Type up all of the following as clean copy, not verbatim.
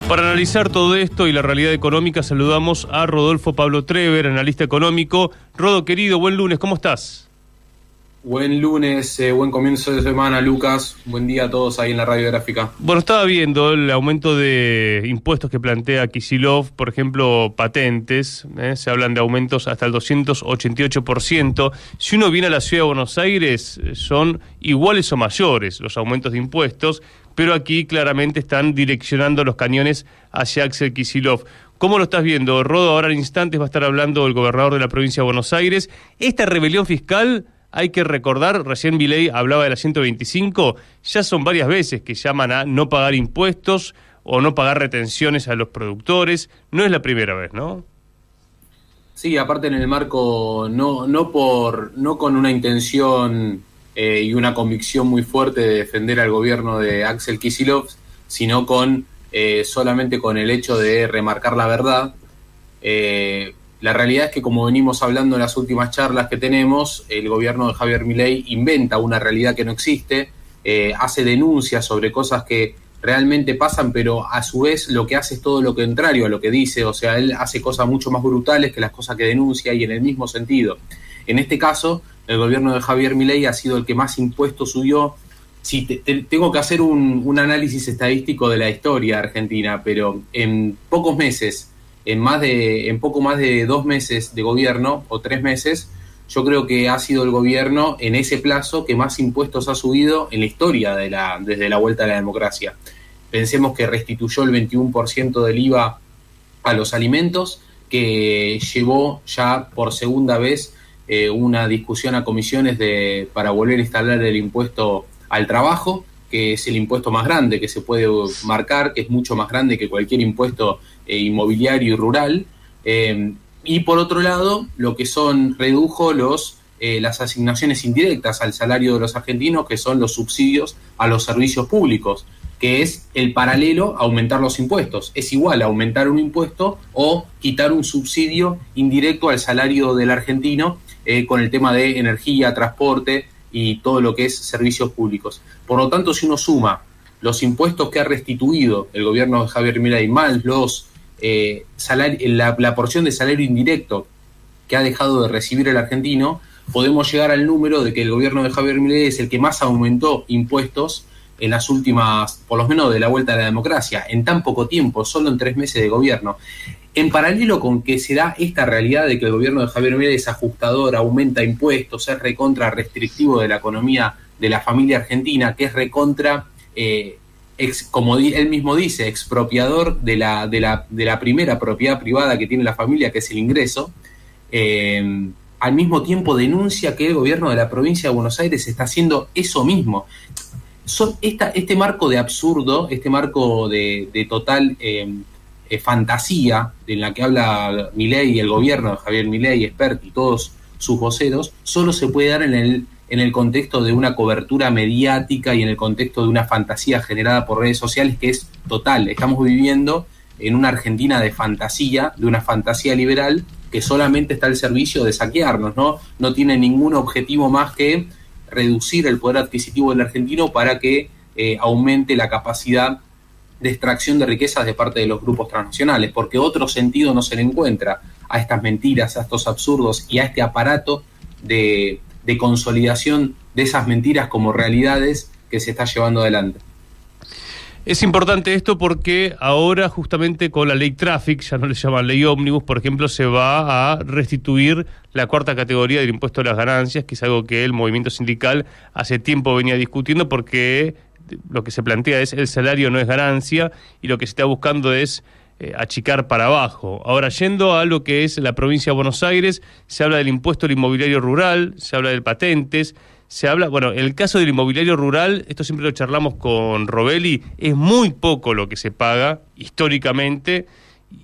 Para analizar todo esto y la realidad económica, saludamos a Rodolfo Pablo Trever, analista económico. Rodo, querido, buen lunes, ¿cómo estás? Buen lunes, buen comienzo de semana, Lucas. Buen día a todos ahí en la radiográfica. Bueno, estaba viendo el aumento de impuestos que plantea Kicillof, por ejemplo, patentes, se hablan de aumentos hasta el 288%. Si uno viene a la ciudad de Buenos Aires, son iguales o mayores los aumentos de impuestos, pero aquí claramente están direccionando los cañones hacia Axel Kicillof. ¿Cómo lo estás viendo, Rodo? Ahora en instantes va a estar hablando el gobernador de la provincia de Buenos Aires. Esta rebelión fiscal, hay que recordar, recién Milei hablaba de la 125, ya son varias veces que llaman a no pagar impuestos o no pagar retenciones a los productores. No es la primera vez, ¿no? Sí, aparte en el marco, no con una intención y una convicción muy fuerte de defender al gobierno de Axel Kicillof, sino solamente con el hecho de remarcar la verdad. La realidad es que, como venimos hablando en las últimas charlas que tenemos, el gobierno de Javier Milei inventa una realidad que no existe, hace denuncias sobre cosas que realmente pasan, pero a su vez lo que hace es todo lo contrario a lo que dice. O sea, él hace cosas mucho más brutales que las cosas que denuncia, y en el mismo sentido. En este caso, el gobierno de Javier Milei ha sido el que más impuestos subió. Sí, tengo que hacer un análisis estadístico de la historia argentina, pero en pocos meses, en poco más de 2 meses de gobierno, o 3 meses, yo creo que ha sido el gobierno en ese plazo que más impuestos ha subido en la historia desde la vuelta a la democracia. Pensemos que restituyó el 21% del IVA a los alimentos, que llevó ya por segunda vez una discusión a comisiones para volver a instalar el impuesto al trabajo, que es el impuesto más grande que se puede marcar, que es mucho más grande que cualquier impuesto inmobiliario y rural. Y por otro lado, redujo las asignaciones indirectas al salario de los argentinos, que son los subsidios a los servicios públicos, que es el paralelo a aumentar los impuestos. Es igual a aumentar un impuesto o quitar un subsidio indirecto al salario del argentino, con el tema de energía, transporte y todo lo que es servicios públicos. Por lo tanto, si uno suma los impuestos que ha restituido el gobierno de Javier Milei más la porción de salario indirecto que ha dejado de recibir el argentino, podemos llegar al número de que el gobierno de Javier Milei es el que más aumentó impuestos en las últimas, por lo menos de la vuelta a la democracia, en tan poco tiempo, solo en 3 meses de gobierno. En paralelo con que se da esta realidad de que el gobierno de Javier Milei es ajustador, aumenta impuestos, es recontra restrictivo de la economía de la familia argentina, que es recontra, como él mismo dice, expropiador de la primera propiedad privada que tiene la familia, que es el ingreso. Al mismo tiempo denuncia que el gobierno de la provincia de Buenos Aires está haciendo eso mismo. Este marco de absurdo, este marco de total fantasía en la que habla Milei y el gobierno de Javier Milei, Expert y todos sus voceros, solo se puede dar en el contexto de una cobertura mediática y en el contexto de una fantasía generada por redes sociales que es total. Estamos viviendo en una Argentina de fantasía, de una fantasía liberal que solamente está al servicio de saquearnos, ¿no? No tiene ningún objetivo más que reducir el poder adquisitivo del argentino para que aumente la capacidad de extracción de riquezas de parte de los grupos transnacionales, porque otro sentido no se le encuentra a estas mentiras, a estos absurdos y a este aparato de consolidación de esas mentiras como realidades que se está llevando adelante. Es importante esto porque ahora justamente con la ley Traffic, ya no le llaman ley ómnibus, por ejemplo, se va a restituir la 4ª categoría del impuesto a las ganancias, que es algo que el movimiento sindical hace tiempo venía discutiendo, porque lo que se plantea es el salario no es ganancia y lo que se está buscando es achicar para abajo. Ahora, yendo a lo que es la provincia de Buenos Aires, se habla del impuesto al inmobiliario rural, se habla de patentes, se habla, bueno, en el caso del inmobiliario rural, esto siempre lo charlamos con Robelli, es muy poco lo que se paga históricamente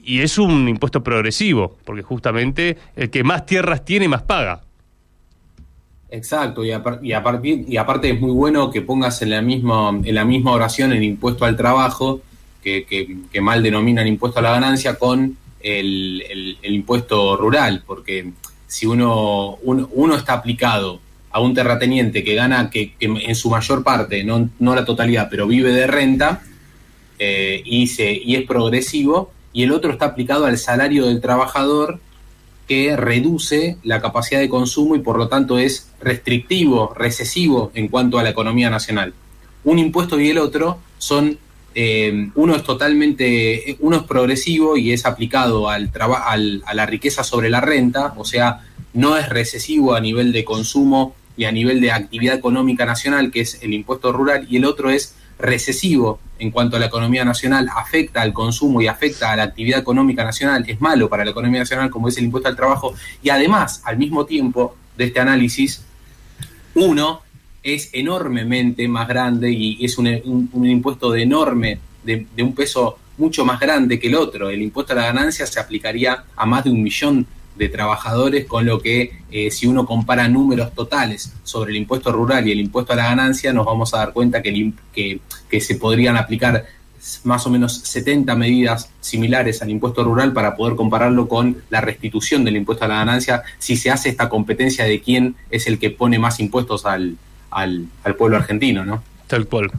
y es un impuesto progresivo, porque justamente el que más tierras tiene más paga. Exacto, y aparte es muy bueno que pongas en la misma oración el impuesto al trabajo, que mal denominan impuesto a la ganancia, con el impuesto rural, porque si uno está aplicado a un terrateniente que gana, que en su mayor parte, no la totalidad, pero vive de renta, y es progresivo, y el otro está aplicado al salario del trabajador, que reduce la capacidad de consumo y por lo tanto es restrictivo, recesivo en cuanto a la economía nacional. Un impuesto y el otro son, uno es progresivo y es aplicado a la riqueza sobre la renta, o sea, no es recesivo a nivel de consumo y a nivel de actividad económica nacional, que es el impuesto rural, y el otro es recesivo en cuanto a la economía nacional, afecta al consumo y afecta a la actividad económica nacional, es malo para la economía nacional, como es el impuesto al trabajo, y además, al mismo tiempo de este análisis, uno es enormemente más grande y es un impuesto de un peso mucho más grande que el otro. El impuesto a la ganancia se aplicaría a más de 1 millón de trabajadores, con lo que si uno compara números totales sobre el impuesto rural y el impuesto a la ganancia, nos vamos a dar cuenta que se podrían aplicar más o menos 70 medidas similares al impuesto rural para poder compararlo con la restitución del impuesto a la ganancia, si se hace esta competencia de quién es el que pone más impuestos al pueblo argentino, ¿no? Tal cual.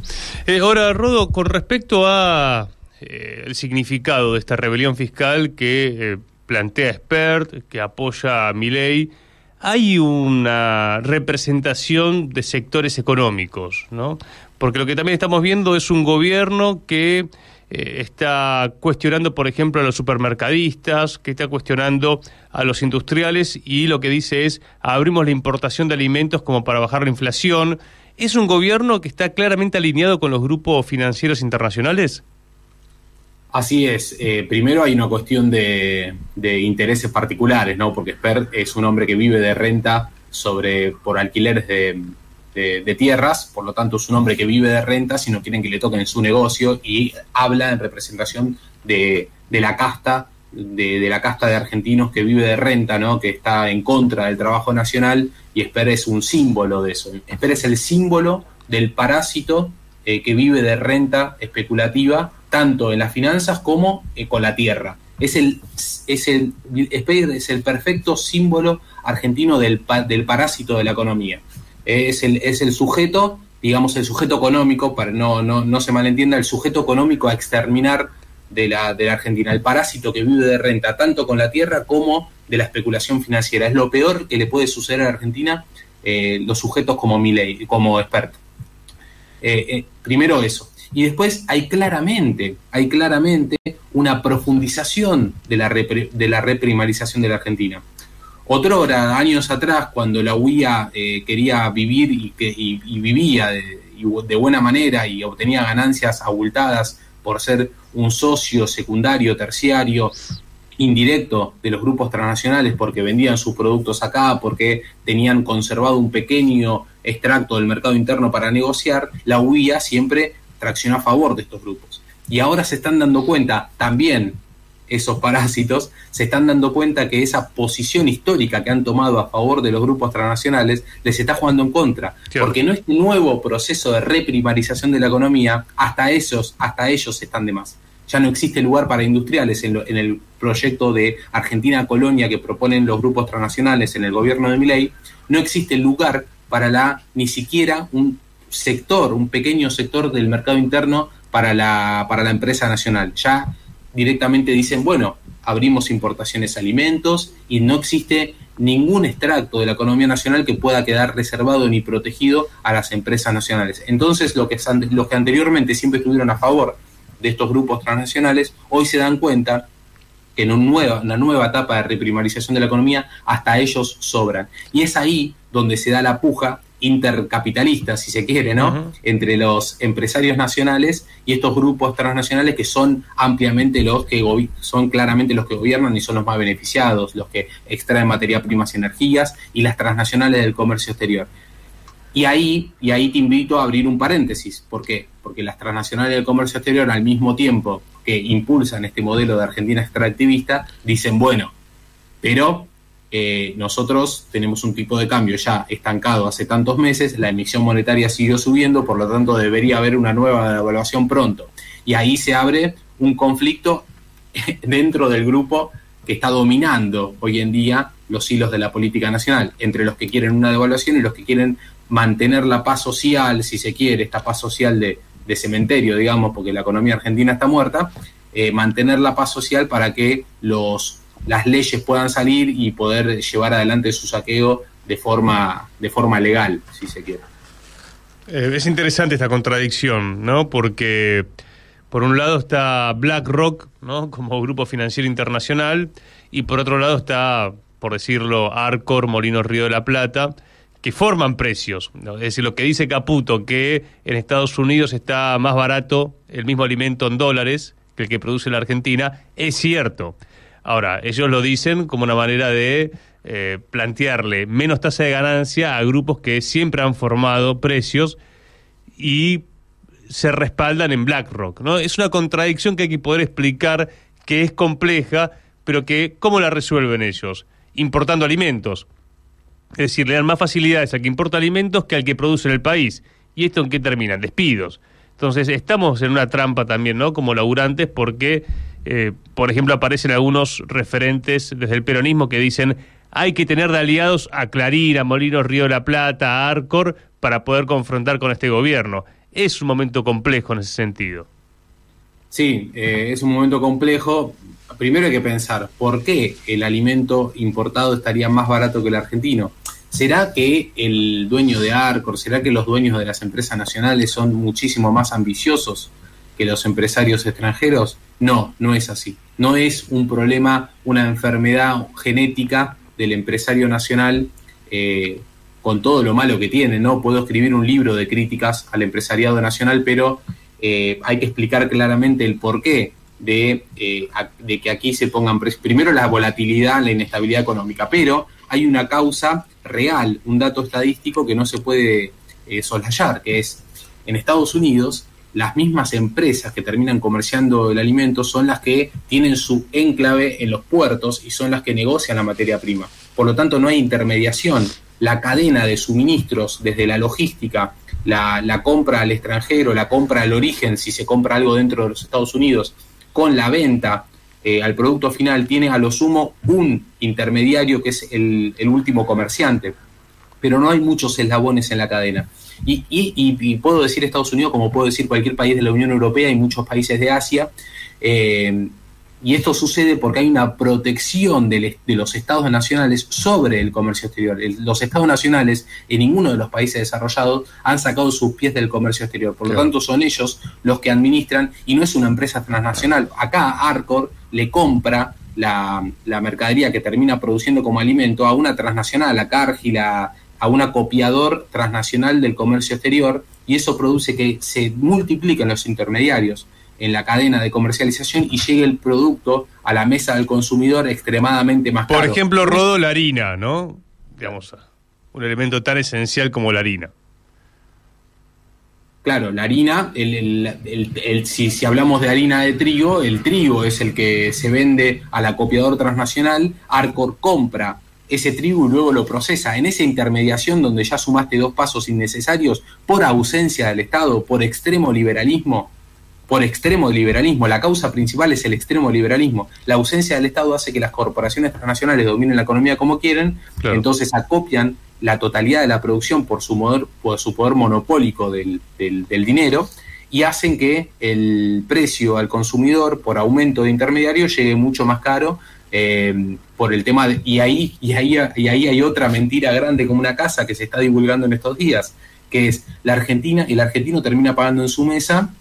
Ahora, Rodo, con respecto a el significado de esta rebelión fiscal que plantea Spert, que apoya a Milei, hay una representación de sectores económicos, ¿no? Porque lo que también estamos viendo es un gobierno que está cuestionando, por ejemplo, a los supermercadistas, que está cuestionando a los industriales, y lo que dice es: abrimos la importación de alimentos como para bajar la inflación. ¿Es un gobierno que está claramente alineado con los grupos financieros internacionales? Así es. Primero hay una cuestión de intereses particulares, ¿no? Porque Spert es un hombre que vive de renta por alquileres de tierras, por lo tanto es un hombre que vive de rentas y no quieren que le toquen su negocio, y habla en representación de la casta de argentinos que vive de renta, ¿no? Que está en contra del trabajo nacional, y Spert es un símbolo de eso. Spert es el símbolo del parásito que vive de renta especulativa, tanto en las finanzas como con la tierra. Spert es el perfecto símbolo argentino del parásito de la economía. Es el sujeto, digamos, el sujeto económico, para no se malentienda, el sujeto económico a exterminar de la Argentina, el parásito que vive de renta tanto con la tierra como de la especulación financiera. Es lo peor que le puede suceder a la Argentina, los sujetos como Milei, como Spert. Primero eso. Y después hay claramente una profundización de la reprimarización de la Argentina. Otrora, años atrás, cuando la UIA quería vivir y vivía de buena manera y obtenía ganancias abultadas por ser un socio secundario, terciario, indirecto de los grupos transnacionales, porque vendían sus productos acá, porque tenían conservado un pequeño extracto del mercado interno para negociar, la UIA siempre traccionó a favor de estos grupos. Y ahora se están dando cuenta, también esos parásitos, se están dando cuenta que esa posición histórica que han tomado a favor de los grupos transnacionales les está jugando en contra. Claro. Porque en este nuevo proceso de reprimarización de la economía, hasta ellos están de más. Ya no existe lugar para industriales en el proyecto de Argentina Colonia que proponen los grupos transnacionales en el gobierno de Milei. No existe lugar para ni siquiera un pequeño sector del mercado interno para la empresa nacional. Ya directamente dicen, bueno, abrimos importaciones de alimentos y no existe ningún extracto de la economía nacional que pueda quedar reservado ni protegido a las empresas nacionales. Entonces, los que anteriormente siempre estuvieron a favor de estos grupos transnacionales, hoy se dan cuenta que en una nueva etapa de reprimarización de la economía, hasta ellos sobran. Y es ahí donde se da la puja intercapitalista, si se quiere, ¿no? Uh-huh. Entre los empresarios nacionales y estos grupos transnacionales que son ampliamente son claramente los que gobiernan y son los más beneficiados, los que extraen materia primas y energías, y las transnacionales del comercio exterior. Y ahí te invito a abrir un paréntesis. ¿Por qué? Porque las transnacionales del comercio exterior, al mismo tiempo que impulsan este modelo de Argentina extractivista, dicen, bueno, pero nosotros tenemos un tipo de cambio ya estancado hace tantos meses, la emisión monetaria siguió subiendo, por lo tanto debería haber una nueva devaluación pronto. Y ahí se abre un conflicto dentro del grupo que está dominando hoy en día los hilos de la política nacional, entre los que quieren una devaluación y los que quieren mantener la paz social, si se quiere, esta paz social de cementerio, digamos, porque la economía argentina está muerta, mantener la paz social para que las leyes puedan salir y poder llevar adelante su saqueo de forma legal, si se quiere. Es interesante esta contradicción, ¿no? Porque por un lado está BlackRock, ¿no?, como grupo financiero internacional, y por otro lado está, por decirlo, Arcor, Molinos Río de la Plata, que forman precios, ¿no? Es decir, lo que dice Caputo, que en Estados Unidos está más barato el mismo alimento en dólares que el que produce la Argentina, es cierto. Ahora, ellos lo dicen como una manera de plantearle menos tasa de ganancia a grupos que siempre han formado precios y se respaldan en BlackRock, ¿no? Es una contradicción que hay que poder explicar, que es compleja, pero que ¿cómo la resuelven ellos? Importando alimentos. Es decir, le dan más facilidades al que importa alimentos que al que produce en el país. ¿Y esto en qué terminan? Despidos. Entonces estamos en una trampa también, ¿no?, como laburantes, porque, por ejemplo, aparecen algunos referentes desde el peronismo que dicen hay que tener de aliados a Clarín, a Molinos Río de la Plata, a Arcor, para poder confrontar con este gobierno. Es un momento complejo en ese sentido. Sí, es un momento complejo. Primero hay que pensar, ¿por qué el alimento importado estaría más barato que el argentino? ¿Será que el dueño de Arcor, será que los dueños de las empresas nacionales son muchísimo más ambiciosos que los empresarios extranjeros? No, no es así. No es un problema, una enfermedad genética del empresario nacional, con todo lo malo que tiene, ¿no? Puedo escribir un libro de críticas al empresariado nacional, pero hay que explicar claramente el porqué de que aquí se pongan precios. Primero, la volatilidad, la inestabilidad económica, pero hay una causa real, un dato estadístico que no se puede soslayar, que es, en Estados Unidos, las mismas empresas que terminan comerciando el alimento son las que tienen su enclave en los puertos y son las que negocian la materia prima. Por lo tanto, no hay intermediación. La cadena de suministros, desde la logística, la compra al extranjero, la compra al origen, si se compra algo dentro de los Estados Unidos, con la venta al producto final, tiene a lo sumo un intermediario que es el último comerciante. Pero no hay muchos eslabones en la cadena. Y puedo decir Estados Unidos como puedo decir cualquier país de la Unión Europea y muchos países de Asia, y esto sucede porque hay una protección de los estados nacionales sobre el comercio exterior. Los estados nacionales en ninguno de los países desarrollados han sacado sus pies del comercio exterior, por lo tanto son ellos los que administran y no es una empresa transnacional. Acá Arcor le compra la mercadería que termina produciendo como alimento a una transnacional, a Cargill, a un acopiador transnacional del comercio exterior, y eso produce que se multipliquen los intermediarios en la cadena de comercialización y llegue el producto a la mesa del consumidor extremadamente más caro. Por ejemplo, Rodo, la harina, ¿no? Digamos, un elemento tan esencial como la harina. Claro, la harina, si hablamos de harina de trigo, el trigo es el que se vende al acopiador transnacional. Arcor compra ese trigo y luego lo procesa. En esa intermediación donde ya sumaste dos pasos innecesarios por ausencia del Estado, por extremo liberalismo, la causa principal es el extremo liberalismo. La ausencia del Estado hace que las corporaciones transnacionales dominen la economía como quieren, claro. Entonces acopian la totalidad de la producción por su poder monopólico del dinero, y hacen que el precio al consumidor por aumento de intermediarios llegue mucho más caro, por el tema y ahí hay otra mentira grande como una casa que se está divulgando en estos días, que es el argentino termina pagando en su mesa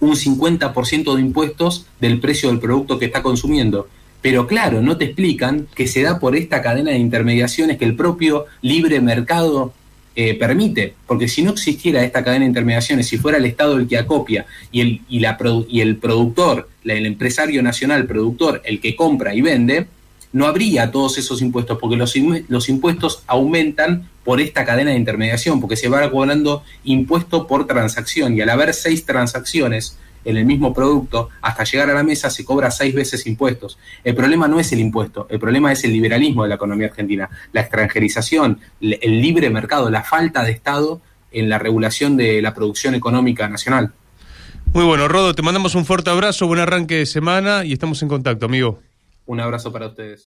un 50% de impuestos del precio del producto que está consumiendo. Pero claro, no te explican que se da por esta cadena de intermediaciones que el propio libre mercado permite, porque si no existiera esta cadena de intermediaciones, si fuera el Estado el que acopia y el productor, el empresario nacional productor, el que compra y vende, no habría todos esos impuestos, porque los impuestos aumentan por esta cadena de intermediación, porque se va cobrando impuesto por transacción, y al haber 6 transacciones en el mismo producto, hasta llegar a la mesa se cobra 6 veces impuestos. El problema no es el impuesto, el problema es el liberalismo de la economía argentina, la extranjerización, el libre mercado, la falta de Estado en la regulación de la producción económica nacional. Muy bueno, Rodo, te mandamos un fuerte abrazo, buen arranque de semana y estamos en contacto, amigo. Un abrazo para ustedes.